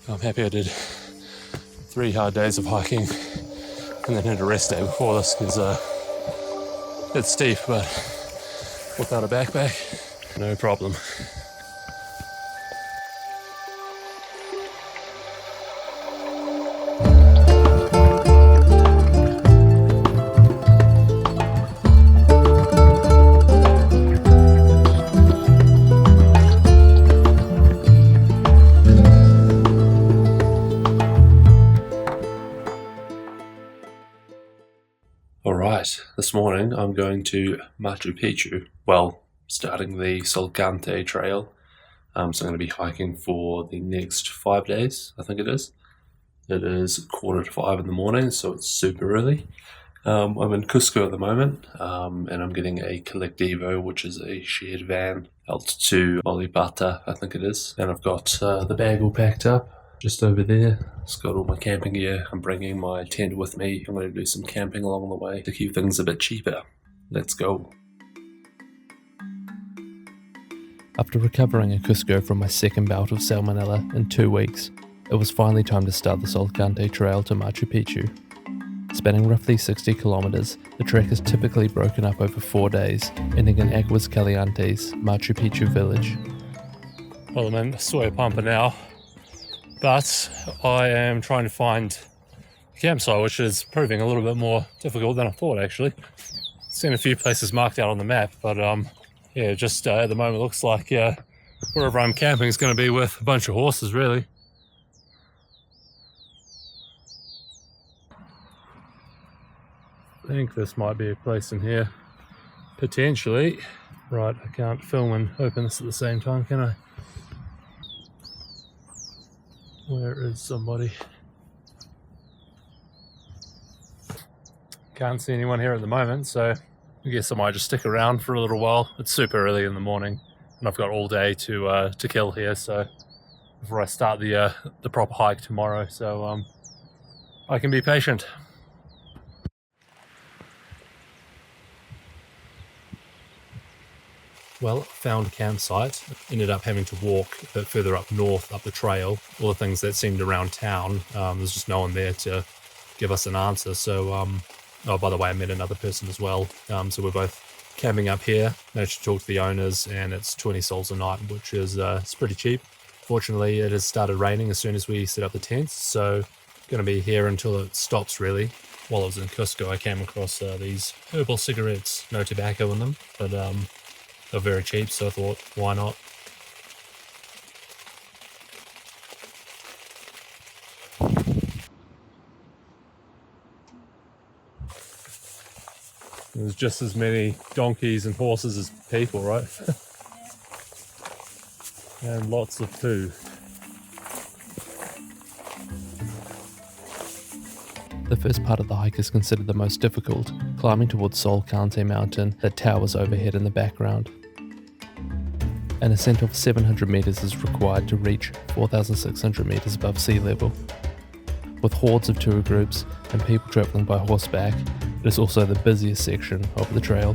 I'm happy I did 3 hard days of hiking and then had a rest day before this because it's steep, but without a backpack, no problem. Alright, this morning I'm going to Machu Picchu, well, starting the Salkantay Trail, so I'm going to be hiking for the next 5 days, I think it is. It is 4:45 in the morning, so it's super early. I'm in Cusco at the moment, and I'm getting a Colectivo, which is a shared van, out to Olipata, I think it is, and I've got the bag all packed up. Just over there, it's got all my camping gear. I'm bringing my tent with me. I'm going to do some camping along the way to keep things a bit cheaper. Let's go. After recovering in Cusco from my second bout of salmonella in 2 weeks, it was finally time to start the Salkantay Trail to Machu Picchu. Spanning roughly 60 kilometers, the trek is typically broken up over 4 days, ending in Aguas, Calientes, Machu Picchu village. Well, I'm in Huayna now, but I am trying to find a campsite, which is proving a little bit more difficult than I thought, actually. Seen a few places marked out on the map, but yeah, just at the moment looks like wherever I'm camping is going to be with a bunch of horses, really. I think this might be a place in here, potentially. Right, I can't film and open this at the same time, can I? Where is somebody? Can't see anyone here at the moment, so I guess I might just stick around for a little while. It's super early in the morning, and I've got all day to kill here, so before I start the proper hike tomorrow, so I can be patient. Well, found a campsite, ended up having to walk a bit further up north, up the trail. All the things that seemed around town, there's just no one there to give us an answer. So, oh, by the way, I met another person as well. So we're both camping up here, managed to talk to the owners, and it's 20 sols a night, which is it's pretty cheap. Fortunately, it has started raining as soon as we set up the tents, so going to be here until it stops, really. While I was in Cusco, I came across these herbal cigarettes, no tobacco in them, but they're very cheap, so I thought, why not? There's just as many donkeys and horses as people, right? And lots of food. The first part of the hike is considered the most difficult, climbing towards Salkantay mountain that towers overhead in the background. An ascent of 700 meters is required to reach 4,600 meters above sea level. With hordes of tour groups and people traveling by horseback, it is also the busiest section of the trail.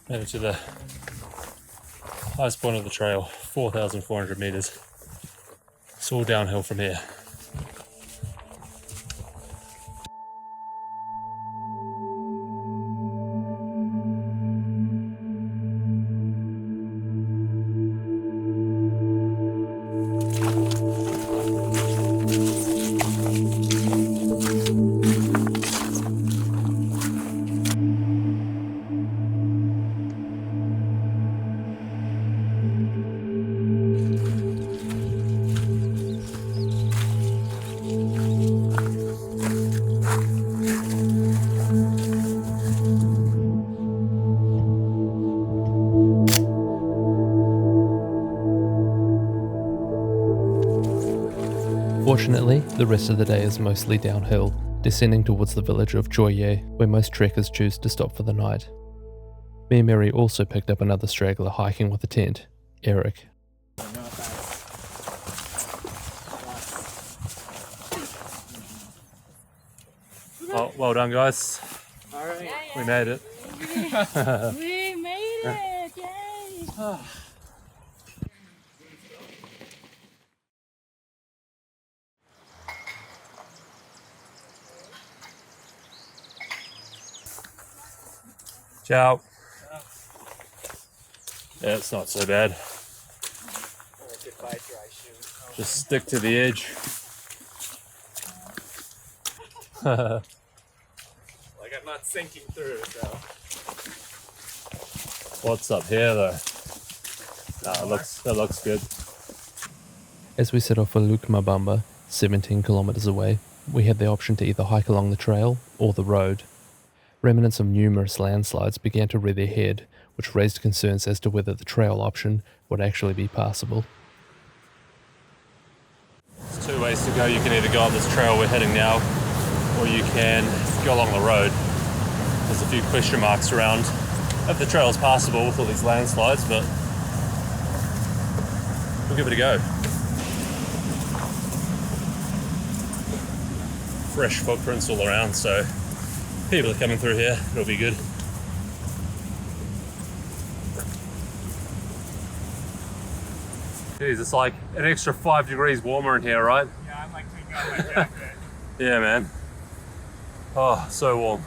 Made it to the highest point of the trail, 4,400 meters. It's all downhill from here. Fortunately, the rest of the day is mostly downhill, descending towards the village of Chaullay, where most trekkers choose to stop for the night. Me and Mary also picked up another straggler hiking with a tent, Eric. Oh, well done, guys. All right. We made it. We made it! Yay! Ciao. Yeah, it's not so bad. Goodbye, dry shoes. Just stick to the edge. Like I'm not sinking through, so. What's up here, though? Nah, it looks good. As we set off for Lukmabamba, 17 kilometres away, we had the option to either hike along the trail or the road. Remnants of numerous landslides began to rear their head, which raised concerns as to whether the trail option would actually be passable. There's two ways to go. You can either go on this trail we're heading now, or you can go along the road. There's a few question marks around if the trail is passable with all these landslides, but we'll give it a go. Fresh footprints all around, so people are coming through here. It'll be good. Jeez, it's like an extra 5 degrees warmer in here, right? Yeah, I'm like taking off my jacket. Yeah, man. Oh, so warm.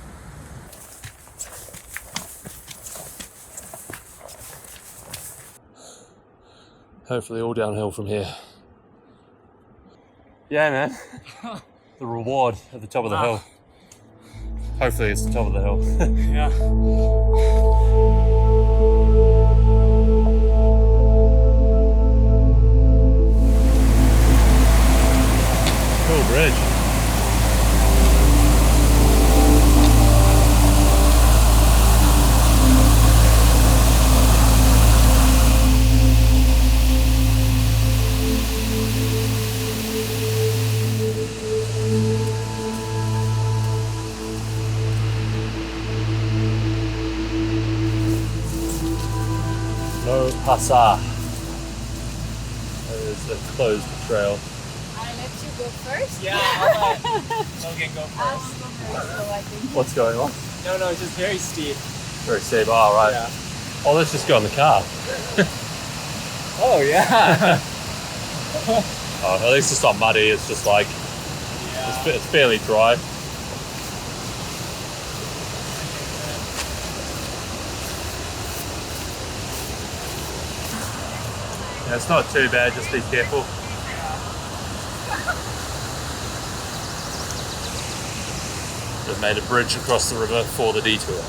Hopefully all downhill from here. Yeah, man. The reward at the top of the hill. Hopefully it's the top of the hill. Yeah. Cool bridge. No pasar. That is a closed trail. I let you go first. Yeah, I'll let Logan go first. So I think What's going on? No, it's just very steep. Very steep. Oh, right. Yeah. Oh, let's just go in the car. Oh, yeah. Oh, at least it's not muddy. It's just like, Yeah. it's fairly dry. Yeah, it's not too bad. Just be careful. They've made a bridge across the river for the detour.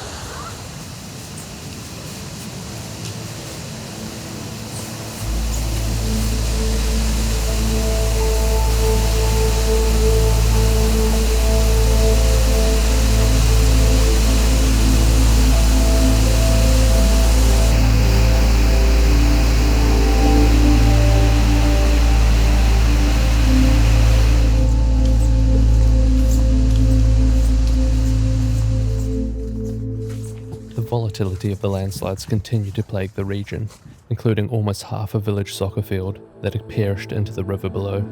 The volatility of the landslides continued to plague the region, including almost half a village soccer field that had perished into the river below.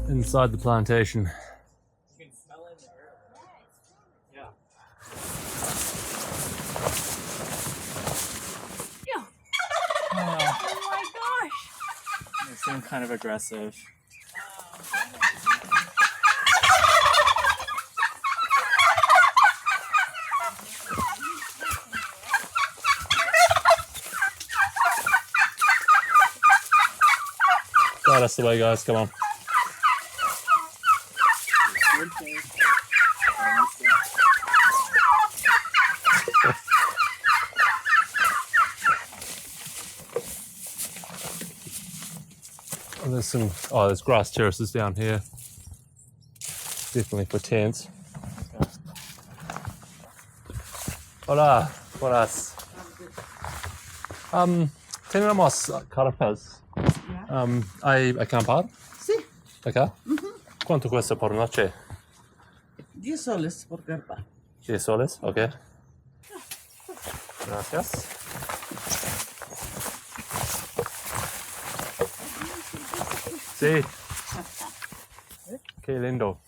Inside the plantation. You can smell it in the earth. Yeah. oh my gosh. They seem kind of aggressive. Right, that's the way, guys. Come on. And there's some, oh, there's grass terraces down here. Definitely for tents. Hola, buenas. Tenemos carpas. ¿Hay acampar? Sí, Acá. ¿Cuánto cuesta por noche? 10 soles por carpa. 10 soles, ok. Gracias. Sí. Qué lindo.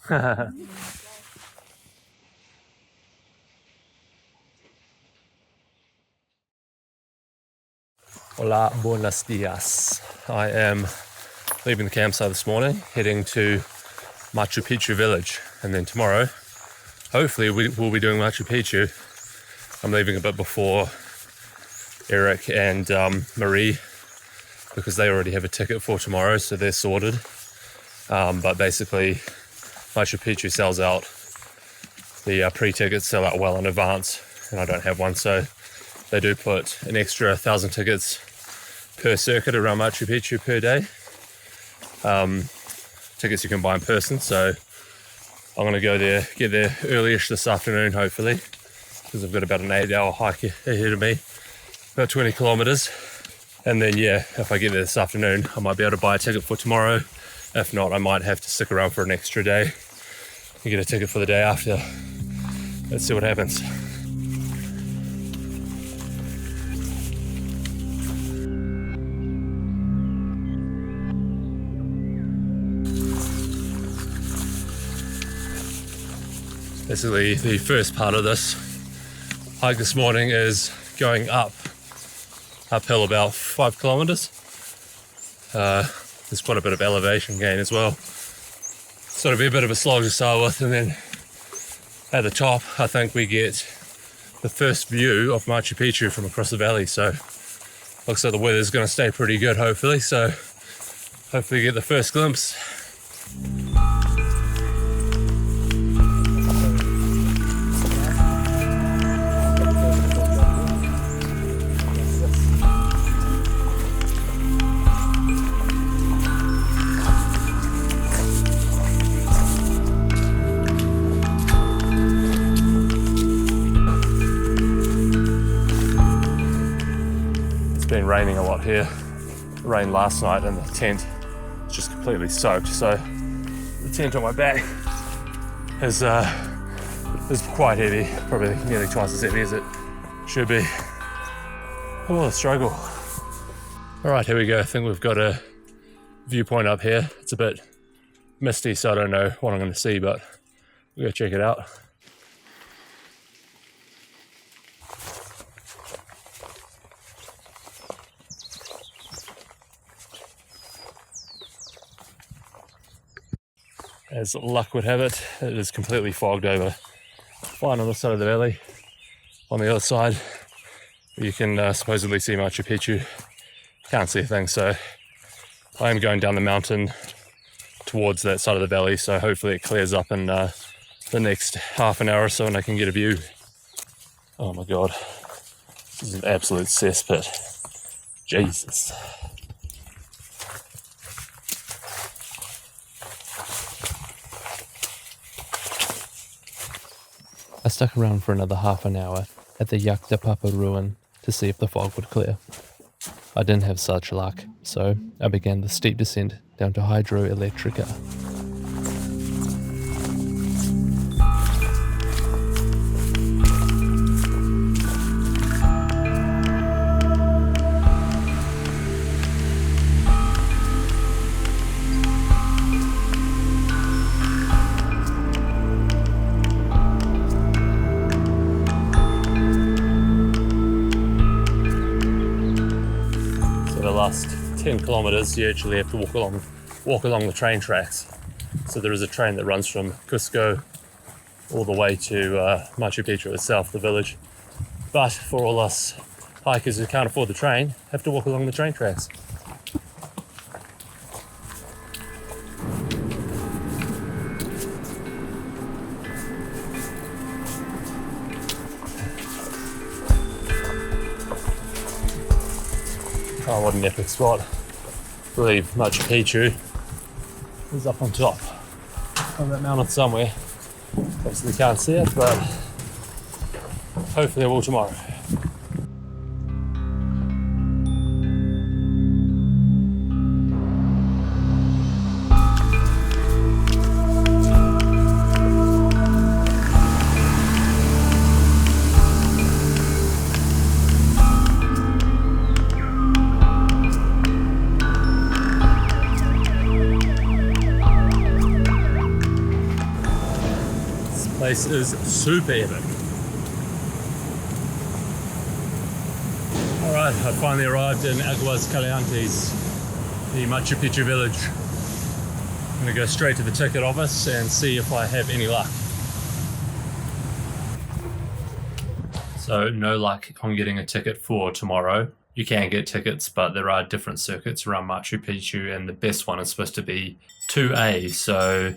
Hola, buenos dias. I am leaving the campsite this morning, heading to Machu Picchu village, and then tomorrow, hopefully we'll be doing Machu Picchu. I'm leaving a bit before Eric and Marie, because they already have a ticket for tomorrow, so they're sorted. But basically, Machu Picchu sells out. The pre-tickets sell out well in advance, and I don't have one, so they do put an extra 1,000 tickets per circuit around Machu Picchu per day. Tickets you can buy in person, so I'm going to go there, get there early-ish this afternoon, hopefully, because I've got about an 8-hour hike ahead of me, about 20 kilometres. And then, yeah, if I get there this afternoon, I might be able to buy a ticket for tomorrow. If not, I might have to stick around for an extra day and get a ticket for the day after. Let's see what happens. Basically, the first part of this hike this morning is going uphill about 5 kilometers. There's quite a bit of elevation gain as well. So it'll be a bit of a slog to start with, and then at the top, I think we get the first view of Machu Picchu from across the valley. So looks like the weather's going to stay pretty good, hopefully. So hopefully get the first glimpse. Been raining a lot here. It rained last night and the tent is just completely soaked, so the tent on my back is quite heavy, probably nearly twice as heavy as it should be. Oh, the struggle. Alright, here we go. I think we've got a viewpoint up here. It's a bit misty, so I don't know what I'm going to see, but we'll go check it out. As luck would have it, it is completely fogged over. Fine on this side of the valley. On the other side, you can supposedly see Machu Picchu. Can't see a thing, so I am going down the mountain towards that side of the valley, so hopefully it clears up in the next half an hour or so and I can get a view. Oh my god, this is an absolute cesspit. Jesus. I stuck around for another half an hour at the Papa ruin to see if the fog would clear. I didn't have such luck, so I began the steep descent down to Hydroelectrica. The last 10 kilometers you actually have to walk along the train tracks. So there is a train that runs from Cusco all the way to Machu Picchu itself, the village. But for all us hikers who can't afford the train, have to walk along the train tracks. Oh, what an epic spot. believe Machu Picchu is up on top of that mountain somewhere. Obviously can't see it, but hopefully I will tomorrow. This place is super epic. Alright, I finally arrived in Aguas, Calientes, the Machu Picchu village. I'm going to go straight to the ticket office and see if I have any luck. So no luck on getting a ticket for tomorrow. You can get tickets, but there are different circuits around Machu Picchu, and the best one is supposed to be 2A. So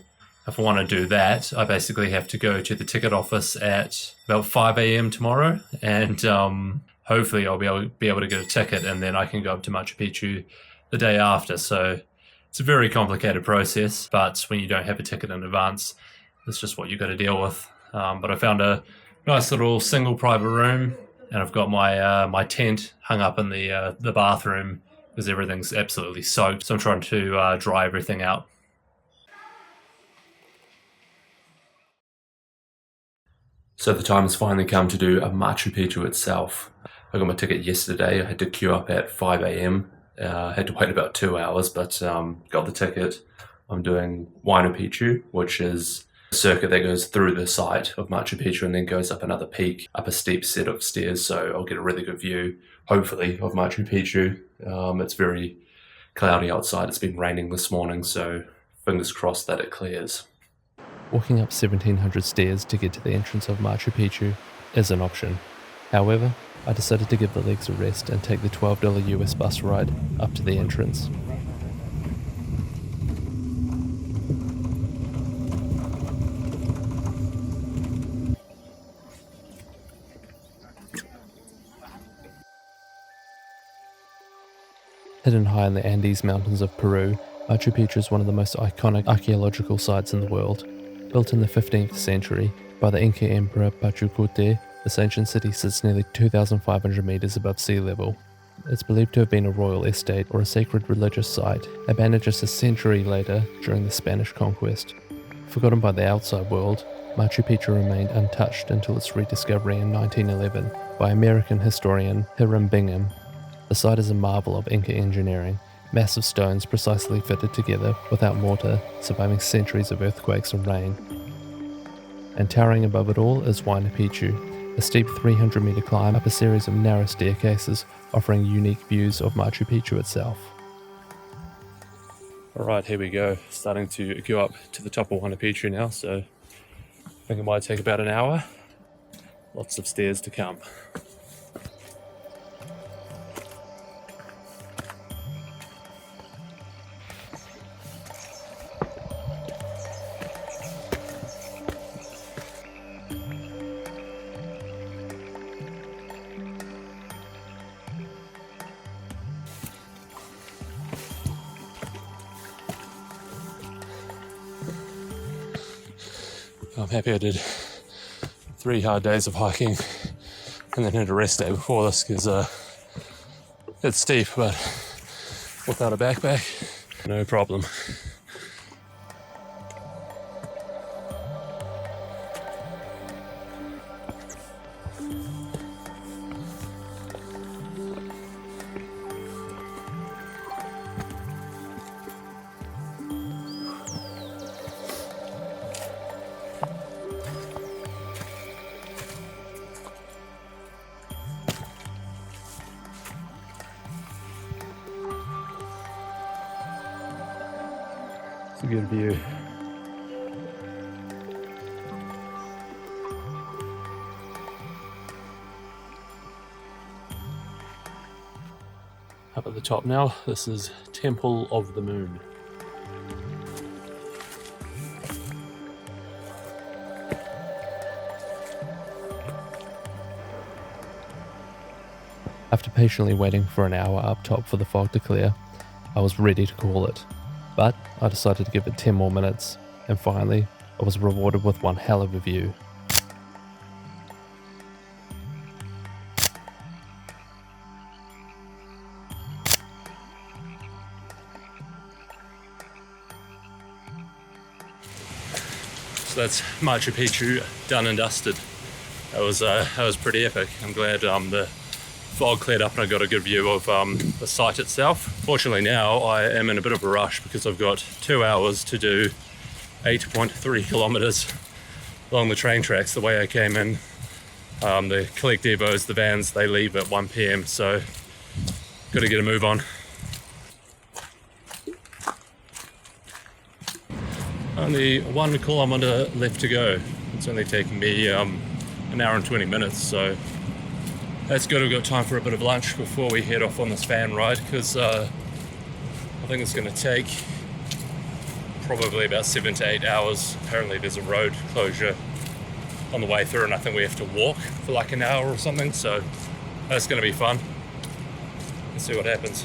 if I want to do that, I basically have to go to the ticket office at about 5 a.m. tomorrow, and hopefully I'll be able to get a ticket, and then I can go up to Machu Picchu the day after. So it's a very complicated process, but when you don't have a ticket in advance, it's just what you've got to deal with. But I found a nice little single private room, and I've got my tent hung up in the bathroom because everything's absolutely soaked. So I'm trying to dry everything out. So the time has finally come to do a Machu Picchu itself. I got my ticket yesterday. I had to queue up at 5 a.m. I had to wait about 2 hours, but got the ticket. I'm doing Huayna Picchu, which is a circuit that goes through the site of Machu Picchu and then goes up another peak, up a steep set of stairs. So I'll get a really good view, hopefully, of Machu Picchu. It's very cloudy outside. It's been raining this morning, so fingers crossed that it clears. Walking up 1700 stairs to get to the entrance of Machu Picchu is an option. However, I decided to give the legs a rest and take the $12 US bus ride up to the entrance. Hidden high in the Andes mountains of Peru, Machu Picchu is one of the most iconic archaeological sites in the world. Built in the 15th century by the Inca Emperor Pachacuti, this ancient city sits nearly 2,500 meters above sea level. It's believed to have been a royal estate or a sacred religious site, abandoned just a century later during the Spanish conquest. Forgotten by the outside world, Machu Picchu remained untouched until its rediscovery in 1911 by American historian Hiram Bingham. The site is a marvel of Inca engineering, massive stones precisely fitted together without mortar, surviving centuries of earthquakes and rain. And towering above it all is Huayna Picchu, a steep 300-meter climb up a series of narrow staircases offering unique views of Machu Picchu itself. Alright, here we go. Starting to go up to the top of Huayna Picchu now, so I think it might take about an hour. Lots of stairs to come. I'm happy I did 3 hard days of hiking and then had a rest day before this because it's steep, but without a backpack, no problem. It's a good view. Up at the top now, this is Temple of the Moon. After patiently waiting for an hour up top for the fog to clear, I was ready to call it, but I decided to give it 10 more minutes, and finally I was rewarded with one hell of a view. So that's Machu Picchu done and dusted. That was pretty epic. I'm glad the fog cleared up and I got a good view of the site itself. Fortunately now I am in a bit of a rush because I've got 2 hours to do 8.3 kilometers along the train tracks the way I came in. The colectivos, the vans, they leave at 1 p.m, so got to get a move on. Only 1 kilometer left to go. It's only taking me an hour and 20 minutes, so that's good. We've got time for a bit of lunch before we head off on this van ride, because I think it's going to take probably about 7 to 8 hours. Apparently there's a road closure on the way through and I think we have to walk for like an hour or something, so that's going to be fun. Let's see what happens.